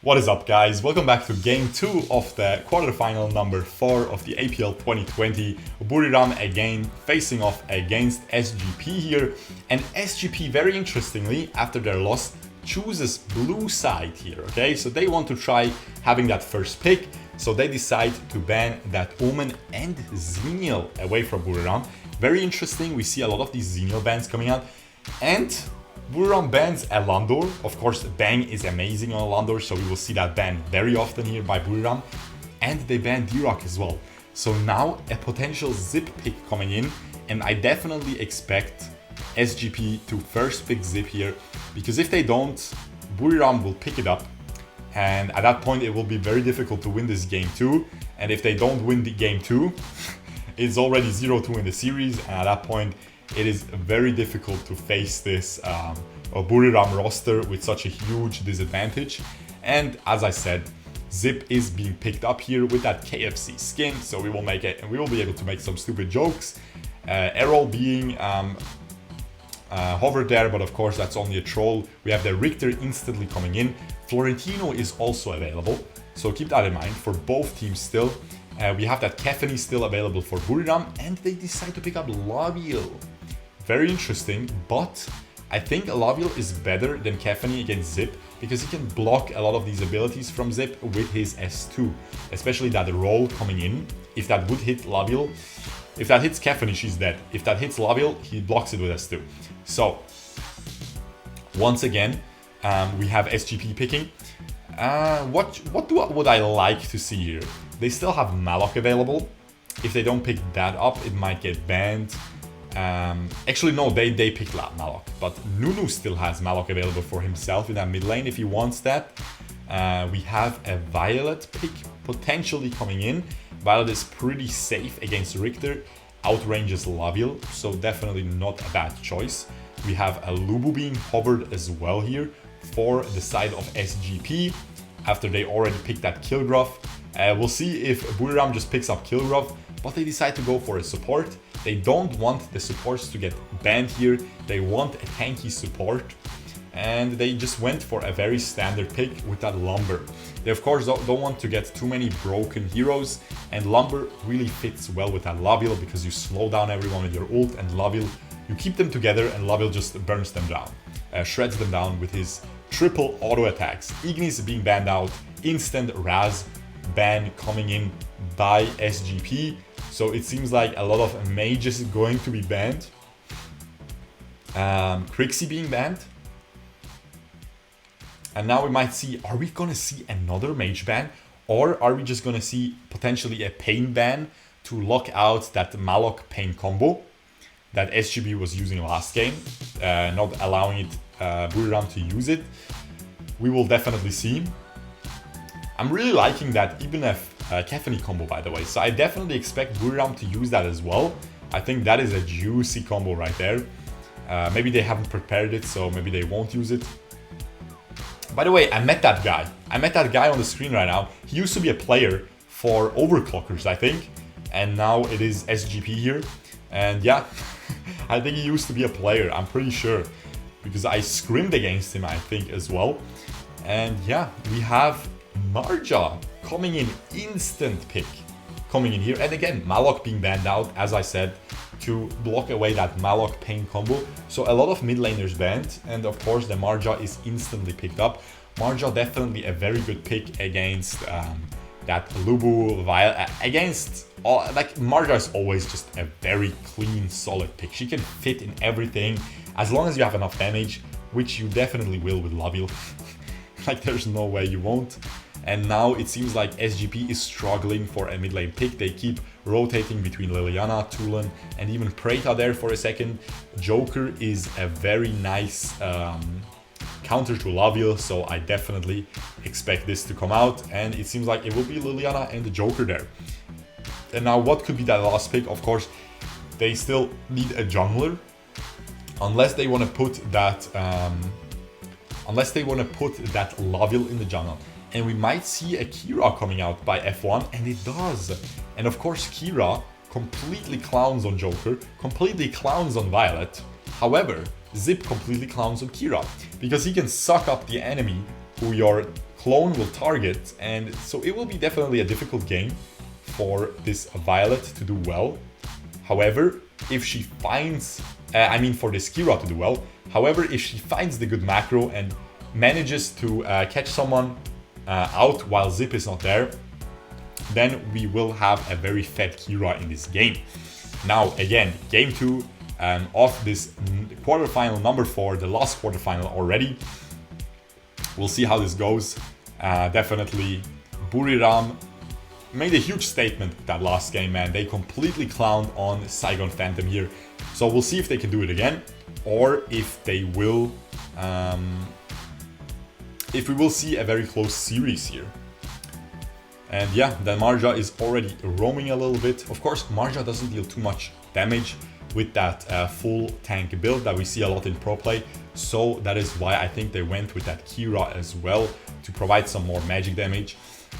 What is up, guys? Welcome back to game 2 of the quarterfinal number 4 of the APL 2020. Buriram again facing off against SGP here. And SGP, very interestingly, after their loss, chooses blue side here, okay? So they want to try having that first pick. So they decide to ban that Omen and Xenial away from Buriram. Very interesting. We see a lot of these Xenial bans coming out. And Buriram bans Alandor. Of course, Bangg is amazing on Alandor, so we will see that ban very often here by Buriram. And they ban D-Rock as well. So now a potential Zip pick coming in, and I definitely expect SGP to first pick Zip here, because if they don't, Buriram will pick it up, and at that point it will be very difficult to win this game 2. And if they don't win the game 2, it's already 0-2 in the series, and at that point it is very difficult to face this Buriram roster with such a huge disadvantage. And as I said, Zip is being picked up here with that KFC skin, so we will make it, and we will be able to make some stupid jokes. Errol being hovered there, but of course that's only a troll. We have the Richter instantly coming in. Florentino is also available, so keep that in mind for both teams still. We have that Kefani still available for Buriram, and they decide to pick up Laviel. Very interesting, but I think Laviel is better than Kefani against Zip because he can block a lot of these abilities from Zip with his S2, especially that roll coming in. If that would hit Laviel, if that hits Kefani, she's dead. If that hits Laviel, he blocks it with S2. So once again, we have SGP picking. What would I like to see here? They still have Malok available. If they don't pick that up, it might get banned. Actually, no, they picked Malok, but Nunu still has Malok available for himself in that mid lane if he wants that. We have a Violet pick potentially coming in. Violet is pretty safe against Richter, outranges Laviel, so definitely not a bad choice. We have a Lubu being hovered as well here for the side of SGP after they already picked that Kilgrove. We'll see if Buriram just picks up Kilgrove, but they decide to go for a support. They don't want the supports to get banned here. They want a tanky support, and they just went for a very standard pick with that Lumber. They of course don't want to get too many broken heroes, and Lumber really fits well with that Laviel because you slow down everyone with your ult, and Laviel, you keep them together and Laviel just burns them down, shreds them down with his triple auto attacks. Ignis being banned out, instant Raz ban coming in by SGP. So it seems like a lot of mages going to be banned. Crixie being banned. And now we might see, are we gonna see another mage ban? Or are we just gonna see potentially a pain ban to lock out that Malok pain combo that SGP was using last game, not allowing it Buriram to use it? We will definitely see. I'm really liking that even if Kefani combo, by the way, so I definitely expect Buriram to use that as well. I think that is a juicy combo right there. Maybe they haven't prepared it, so maybe they won't use it. By the way, I met that guy. I met that guy on the screen right now. He used to be a player for Overclockers, I think, and now it is SGP here. And yeah, I think he used to be a player, I'm pretty sure, because I scrimmed against him, I think, as well. And yeah, we have Marja coming in, instant pick coming in here. And again, Malok being banned out, as I said, to block away that Malok pain combo. So a lot of mid laners banned, and of course the Marja is instantly picked up. Marja definitely a very good pick against that Lubu, against all, like, Marja is always just a very clean, solid pick. She can fit in everything as long as you have enough damage, which you definitely will with Laviel. Like, there's no way you won't. And now it seems like SGP is struggling for a mid lane pick. They keep rotating between Liliana, Tulen, and even Preta there for a second. Joker is a very nice counter to Laviel, so I definitely expect this to come out. And it seems like it will be Liliana and the Joker there. And now what could be that last pick? Of course, they still need a jungler, unless they want to put that Laviel in the jungle. And we might see a Keera coming out by F1, and it does. And of course, Keera completely clowns on Joker, completely clowns on Violet. However, Zip completely clowns on Keera, because he can suck up the enemy who you're clone will target, and so it will be definitely a difficult game for this Violet to do well. However, if she finds, for this Keera to do well. However, if she finds the good macro and manages to catch someone out while Zip is not there, then we will have a very fed Keera in this game. Now, again, game 2 of this quarterfinal number 4, the last quarterfinal already. We'll see how this goes. Definitely, Buriram made a huge statement that last game, man. They completely clowned on Saigon Phantom here. So we'll see if they can do it again, or if they will, if we will see a very close series here. And yeah, then Marja is already roaming a little bit. Of course, Marja doesn't deal too much damage with that full tank build that we see a lot in pro play. So that is why I think they went with that Keera as well, to provide some more magic damage.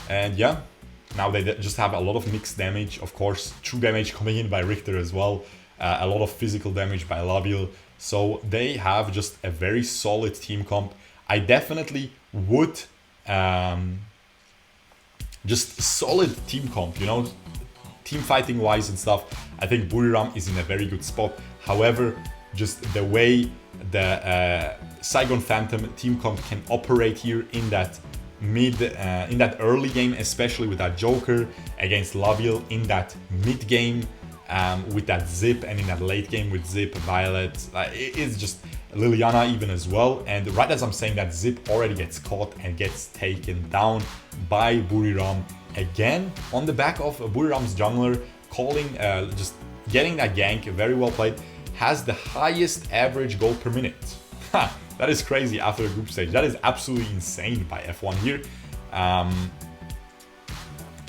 And yeah, now they just have a lot of mixed damage. Of course, true damage coming in by Richter as well. A lot of physical damage by Labiel. So they have just a very solid team comp. I definitely would just solid team comp, you know, team fighting wise and stuff. I think Buriram is in a very good spot. However, just the way the Saigon Phantom team comp can operate here in that in that early game, especially with that Joker against Labiel, in that mid game with that Zip, and in that late game with Zip, Violet, it is just Liliana even as well. And right as I'm saying that, Zip already gets caught and gets taken down by Buriram again on the back of Buriram's jungler calling, just getting that gank. Very well played. Has the highest average gold per minute. Ha, that is crazy after a group stage. That is absolutely insane by F1 here.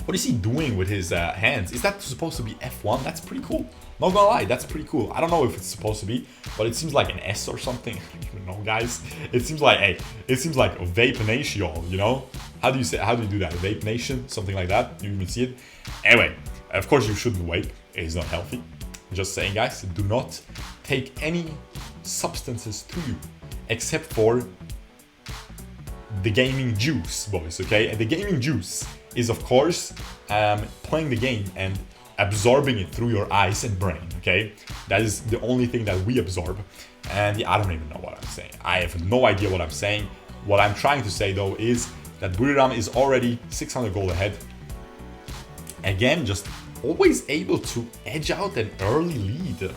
What is he doing with his hands? Is that supposed to be F1? That's pretty cool. Not gonna lie, that's pretty cool. I don't know if it's supposed to be, but it seems like an S or something. I don't even know, guys. It seems like, hey, it seems like Vape Nation, you know? How do you do that? Vape Nation? Something like that? You even see it? Anyway, of course you shouldn't vape. It is not healthy. Just saying, guys, do not take any substances to you, except for the gaming juice, boys, okay? And the gaming juice is, of course, playing the game and absorbing it through your eyes and brain, okay? That is the only thing that we absorb. And yeah, I don't even know what I'm saying. I have no idea what I'm saying. What I'm trying to say, though, is that Buriram is already 600 gold ahead. Again, just always able to edge out an early lead.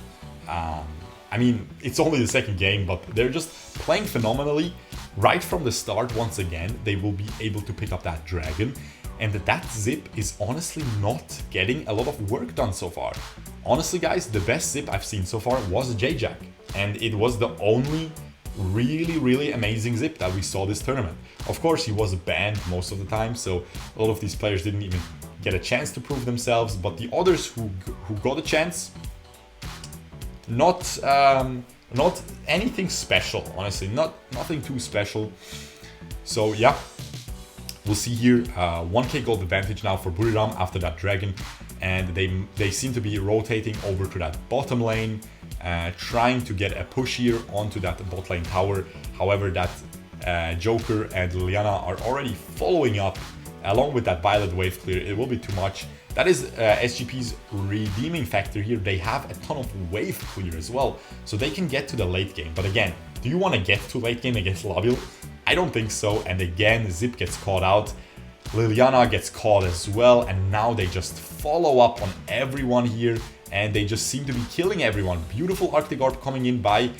I mean, it's only the second game, but they're just playing phenomenally. Right from the start, once again, they will be able to pick up that dragon. And that Zip is honestly not getting a lot of work done so far. Honestly, guys, the best Zip I've seen so far was J-Jack. And it was the only really, really amazing Zip that we saw this tournament. Of course, he was banned most of the time, so a lot of these players didn't even get a chance to prove themselves. But the others who got a chance, not anything special, honestly. Nothing too special. So, yeah. We'll see here 1k gold advantage now for Buriram after that dragon, and they seem to be rotating over to that bottom lane, trying to get a push here onto that bot lane tower. However, that Joker and Liliana are already following up along with that Violet wave clear. It will be too much. That is SGP's redeeming factor here. They have a ton of wave clear as well, so they can get to the late game. But again, do you want to get to late game against Labiel? I don't think so. And again, Zip gets caught out. Liliana gets caught as well. And now they just follow up on everyone here. And they just seem to be killing everyone. Beautiful Arctic Orb coming in by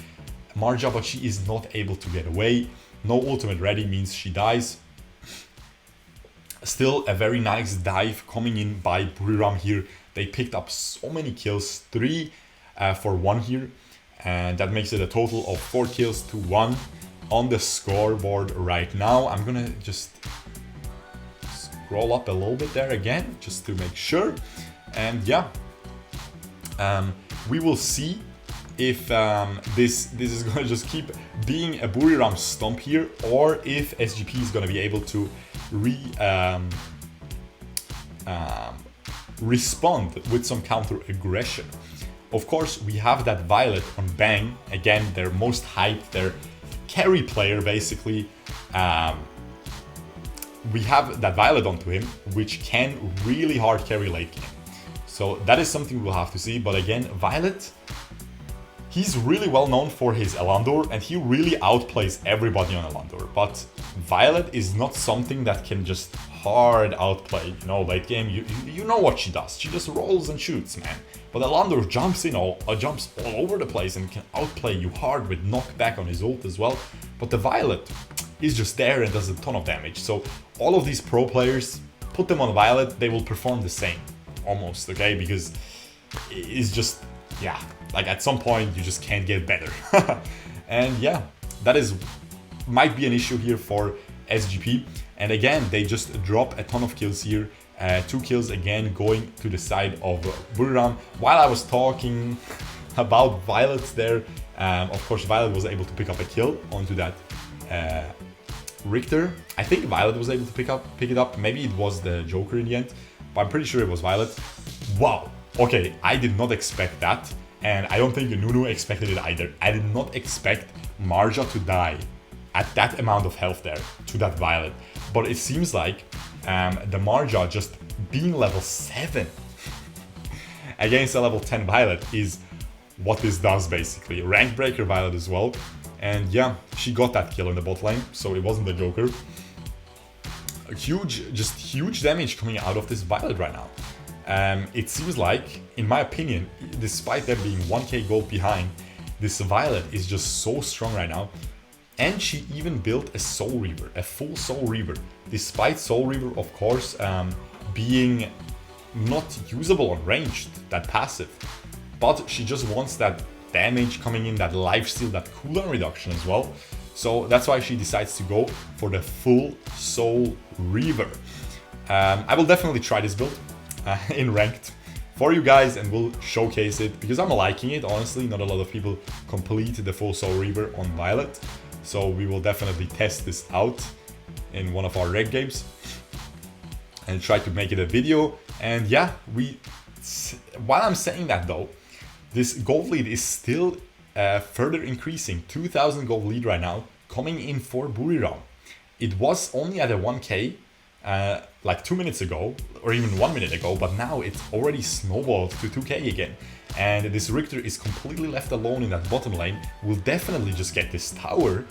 Marja, but she is not able to get away. No ultimate ready means she dies. Still a very nice dive coming in by Buriram here. They picked up so many kills. 3 for 1 here. And that makes it a total of 4 kills to 1. On the scoreboard right now. I'm gonna just scroll up a little bit there again, just to make sure. And yeah, we will see if this is gonna just keep being a Buriram stomp here, or if SGP is gonna be able to respond with some counter aggression. Of course, we have that Violet on Bangg, again, their most hyped, their carry player basically, we have that Violet onto him, which can really hard carry late game. So that is something we'll have to see. But again, Violet, he's really well known for his Elandor, and he really outplays everybody on Elandor. But Violet is not something that can just hard outplay, you know, late game. You know what she does. She just rolls and shoots, man. But Elandor jumps jumps all over the place and can outplay you hard with knockback on his ult as well. But the Violet is just there and does a ton of damage. So all of these pro players, put them on Violet, they will perform the same, almost, okay? Because it's just, yeah, like at some point you just can't get better. And yeah, that might be an issue here for SGP. And again, they just drop a ton of kills here. 2 kills again going to the side of BRU. While I was talking about Violet there, of course Violet was able to pick up a kill onto that Richter. I think Violet was able to pick it up. Maybe it was the Joker in the end, but I'm pretty sure it was Violet. Wow. Okay, I did not expect that, and I don't think Nunu expected it either. I did not expect Marja to die at that amount of health there to that Violet. But it seems like the Marja just being level 7 against a level 10 Violet is what this does basically. Rank breaker Violet as well. And yeah, she got that kill in the bot lane, so it wasn't the Joker. Huge damage coming out of this Violet right now. It seems like, in my opinion, despite them being 1k gold behind, this Violet is just so strong right now. And she even built a Soul Reaver, a full Soul Reaver. Despite Soul Reaver, of course, being not usable on ranged, that passive. But she just wants that damage coming in, that lifesteal, that cooldown reduction as well. So that's why she decides to go for the full Soul Reaver. I will definitely try this build in ranked for you guys, and we'll showcase it because I'm liking it. Honestly, not a lot of people complete the full Soul Reaver on Violet. So we will definitely test this out in one of our reg games and try to make it a video. And yeah, while I'm saying that though, this gold lead is still further increasing. 2,000 gold lead right now coming in for BRU. It was only at a 1k like 2 minutes ago, or even 1 minute ago, but now it's already snowballed to 2k again. And this Richter is completely left alone in that bottom lane. We'll definitely just get this tower.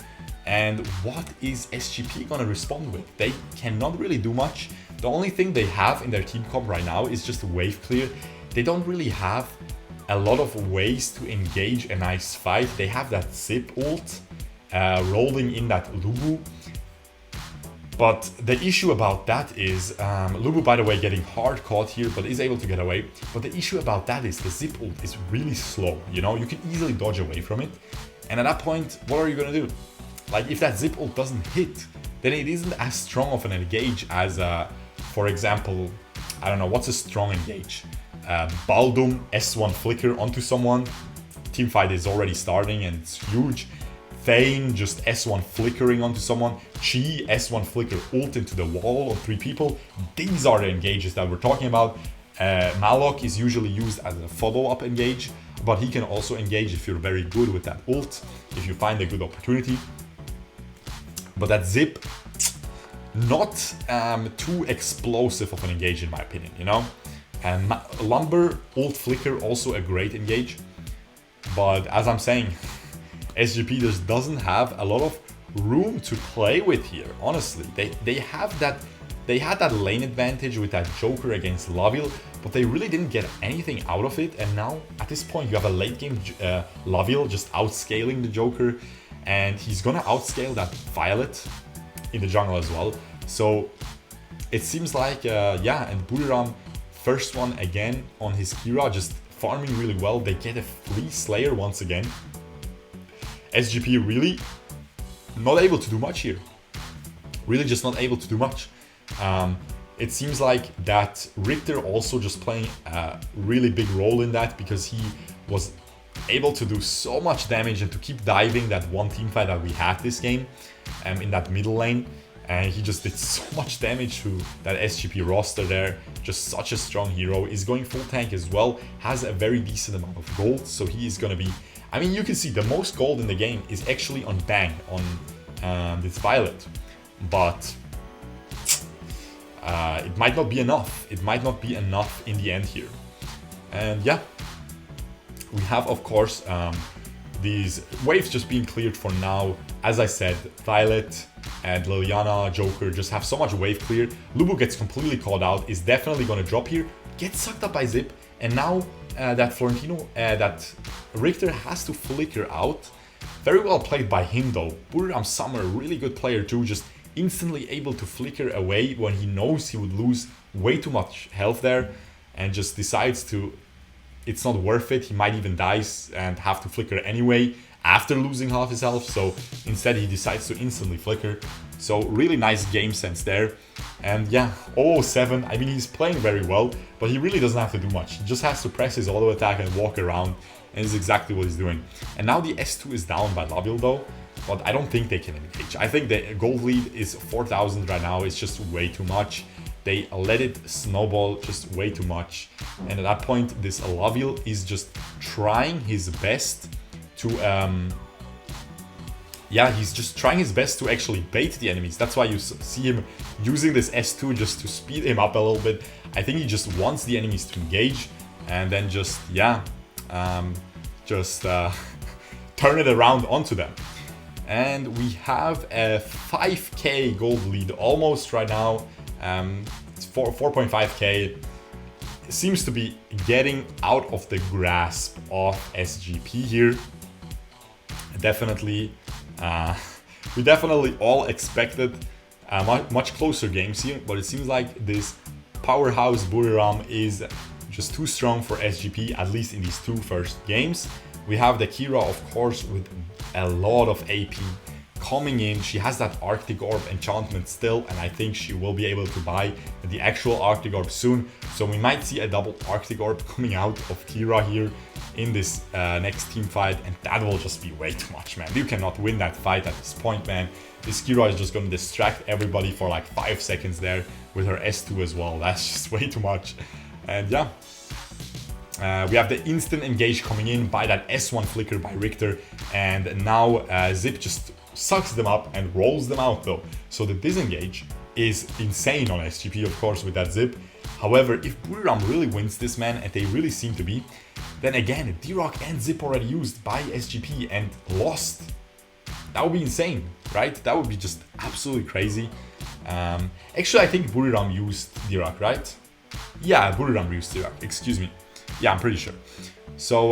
And what is SGP gonna respond with? They cannot really do much. The only thing they have in their team comp right now is just a wave clear. They don't really have a lot of ways to engage a nice fight. They have that zip ult rolling in that Lubu. But the issue about that is, Lubu, by the way, getting hard caught here, but is able to get away. But the issue about that is the zip ult is really slow, you know? You can easily dodge away from it. And at that point, what are you gonna do? Like, if that zip ult doesn't hit, then it isn't as strong of an engage as, for example, I don't know, what's a strong engage? Baldum, S1 flicker onto someone. Teamfight is already starting and it's huge. Thane, just S1 flickering onto someone. Chi, S1 flicker ult into the wall on 3 people. These are the engages that we're talking about. Malok is usually used as a follow-up engage, but he can also engage if you're very good with that ult, if you find a good opportunity. But that zip, not too explosive of an engage in my opinion, you know? And Lumber, ult flicker, also a great engage. But as I'm saying, SGP just doesn't have a lot of room to play with here, honestly. They had that lane advantage with that Joker against Laville, but they really didn't get anything out of it. And now, at this point, you have a late game Laville just outscaling the Joker, and he's gonna outscale that Violet in the jungle as well. So it seems like, yeah, and BRU, first one again on his Keera, just farming really well. They get a free Slayer once again. SGP really not able to do much here. Really just not able to do much. It seems like that Richter also just playing a really big role in that, because he was able to do so much damage and to keep diving that one team fight that we had this game in that middle lane. And he just did so much damage to that SGP roster there. Just such a strong hero. Is going full tank as well. Has a very decent amount of gold. So he is going to be... I mean, you can see the most gold in the game is actually on Bangg, on this Violet. But it might not be enough. It might not be enough in the end here. And yeah, we have, of course, these waves just being cleared for now. As I said, Violet and Liliana, Joker just have so much wave clear. Lubu gets completely called out, is definitely going to drop here, gets sucked up by Zip, and now that Florentino, that Richter has to flicker out. Very well played by him though. Buriram Summer, really good player too, just instantly able to flicker away when he knows he would lose way too much health there, and just decides to, it's not worth it. He might even die and have to flicker anyway after losing half his health, so instead he decides to instantly flicker. So really nice game sense there. And yeah, 007, I mean, he's playing very well, but he really doesn't have to do much. He just has to press his auto attack and walk around, and it's exactly what he's doing. And now the S2 is down by Laville though, but I don't think they can engage. I think the gold lead is 4,000 right now. It's just way too much. They let it snowball just way too much. And at that point, this Laville is just trying his best to, yeah, he's just trying his best to actually bait the enemies. That's why you see him using this S2 just to speed him up a little bit. I think he just wants the enemies to engage and then just, yeah, turn it around onto them. And we have a 5k gold lead almost right now. It's 4.5k. Seems to be getting out of the grasp of SGP here. Definitely, we definitely all expected much closer games here, but it seems like this powerhouse Buriram is just too strong for SGP, at least in these two first games. We have the Keera, of course, with a lot of AP coming in. She has that Arctic Orb enchantment still, and I think she will be able to buy the actual Arctic Orb soon. So we might see a double Arctic Orb coming out of Keera here in this next team fight, and that will just be way too much, man. You cannot win that fight at this point, man. This Keera is just going to distract everybody for like 5 seconds there with her S2 as well. That's just way too much. And yeah, we have the instant engage coming in by that S1 flicker by Richter, and now Zip just sucks them up and rolls them out though. So the disengage is insane on SGP, of course, with that Zip. However, if Buriram really wins this, man, and they really seem to be, then again, D-Rock and Zip already used by SGP and lost. That would be insane, right? That would be just absolutely crazy. Actually, I think Buriram used D-Rock, right? Yeah, Buriram used D-Rock, excuse me. Yeah, I'm pretty sure. So,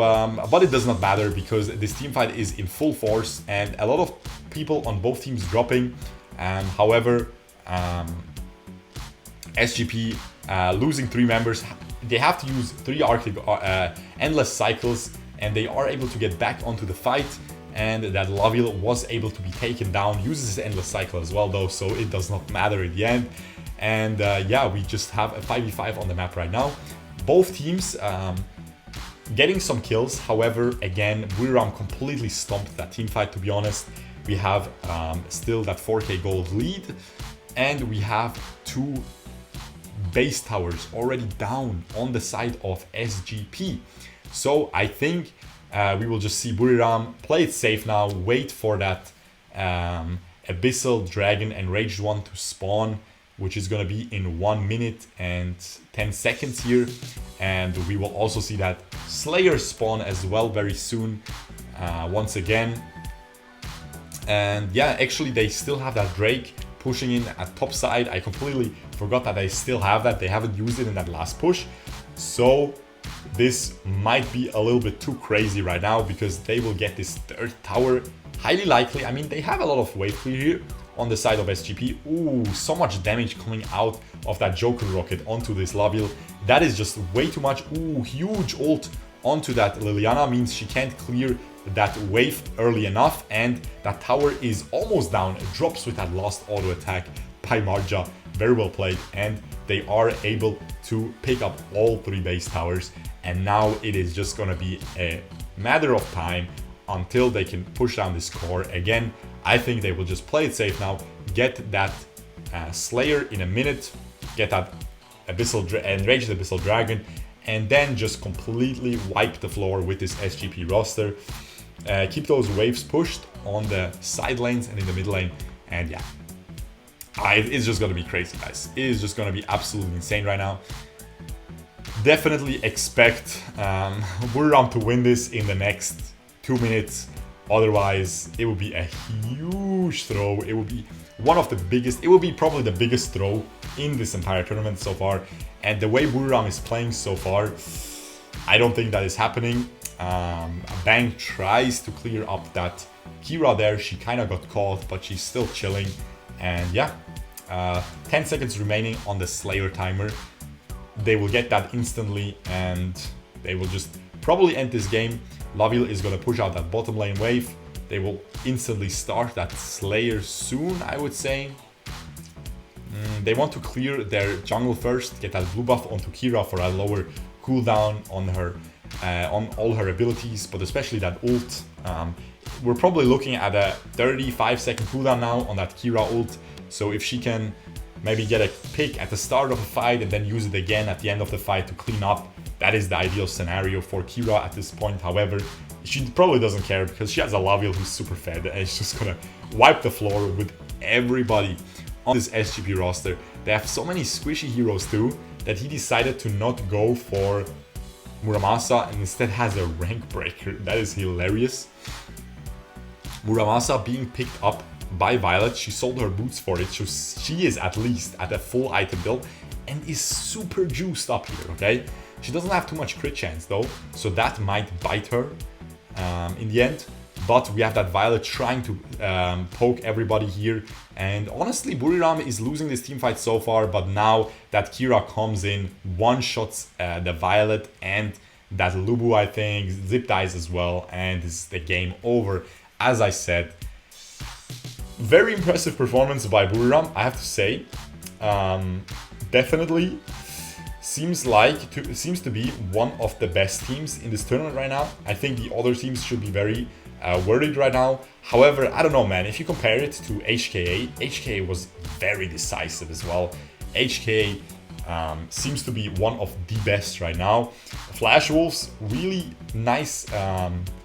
but it does not matter because this team fight is in full force and a lot of people on both teams dropping. However, SGP losing 3 members, they have to use 3 Arctic endless cycles, and they are able to get back onto the fight. And that Laville was able to be taken down, uses his endless cycle as well though, so it does not matter in the end. And yeah, we just have a 5v5 on the map right now. Both teams getting some kills. However, again, Buriram completely stomped that team fight, to be honest. We have still that 4k gold lead, and we have 2 base towers already down on the side of SGP. So I think we will just see Buriram play it safe now, wait for that Abyssal Dragon Enraged one to spawn, which is going to be in 1 minute and 10 seconds here. And we will also see that Slayer spawn as well very soon, once again. And yeah, actually they still have that Drake pushing in at top side. I completely forgot that they still have that. They haven't used it in that last push. So this might be a little bit too crazy right now because they will get this 3rd tower. Highly likely. I mean, they have a lot of wave clear here on the side of SGP. Ooh, so much damage coming out of that Joker rocket onto this Laville. That is just way too much. Ooh, huge ult onto that Liliana means she can't clear that wave early enough, and that tower is almost down. It drops with that last auto attack by Marja. Very well played, and they are able to pick up all 3 base towers, and now it is just gonna be a matter of time until they can push down this core again. I think they will just play it safe now, get that Slayer in a minute, get that Enraged Abyssal Dragon, and then just completely wipe the floor with this SGP roster. Keep those waves pushed on the side lanes and in the mid lane, and yeah, It's just gonna be crazy, guys. It is just gonna be absolutely insane right now. Definitely expect Buriram to win this in the next 2 minutes. Otherwise, it will be a huge throw. It will be one of the biggest, it will be probably the biggest throw in this entire tournament so far. And the way Buriram is playing so far, I don't think that is happening. Bangg tries to clear up that Keera there. She kind of got caught, but she's still chilling. And yeah, 10 seconds remaining on the Slayer timer. They will get that instantly and they will just probably end this game. Laville is going to push out that bottom lane wave. They will instantly start that Slayer soon, I would say. They want to clear their jungle first, get that blue buff onto Keera for a lower cooldown on her, on all her abilities, but especially that ult. We're probably looking at a 35-second cooldown now on that Keera ult. So if she can maybe get a pick at the start of a fight and then use it again at the end of the fight to clean up, that is the ideal scenario for Keera at this point. However, she probably doesn't care because she has a Laville who's super fed and she's just gonna wipe the floor with everybody on this SGP roster. They have so many squishy heroes too that he decided to not go for Muramasa and instead has a rank breaker. That is hilarious. Muramasa being picked up by Violet. She sold her boots for it, so she is at least at a full item build and is super juiced up here, okay? She doesn't have too much crit chance though, so that might bite her in the end. But we have that Violet trying to poke everybody here. And honestly, Buriram is losing this team fight so far, but now that Keera comes in, one-shots the Violet and that Lubu, I think, zip dies as well, and is the game over. As I said, very impressive performance by Buriram, I have to say. Definitely seems to be one of the best teams in this tournament right now. I think the other teams should be very worried right now. However, I don't know, man. If you compare it to HKA was very decisive as well. HKA seems to be one of the best right now. Flash Wolves, really nice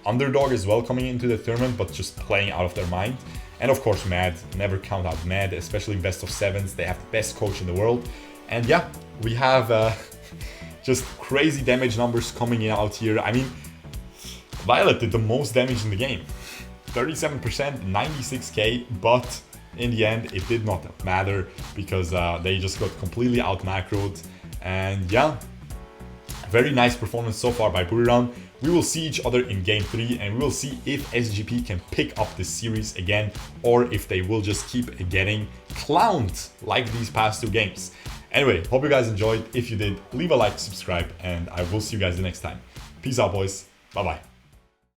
underdog as well coming into the tournament, but just playing out of their mind. And of course, Mad, never count out Mad, especially in best of sevens. They have the best coach in the world. And yeah, we have just crazy damage numbers coming in out here. I mean, Violet did the most damage in the game. 37%, 96k, but in the end, it did not matter because they just got completely out macroed. And yeah, very nice performance so far by Buriram. We will see each other in game 3 and we will see if SGP can pick up this series again or if they will just keep getting clowned like these past 2 games. Anyway, hope you guys enjoyed. If you did, leave a like, subscribe, and I will see you guys the next time. Peace out, boys. Bye-bye.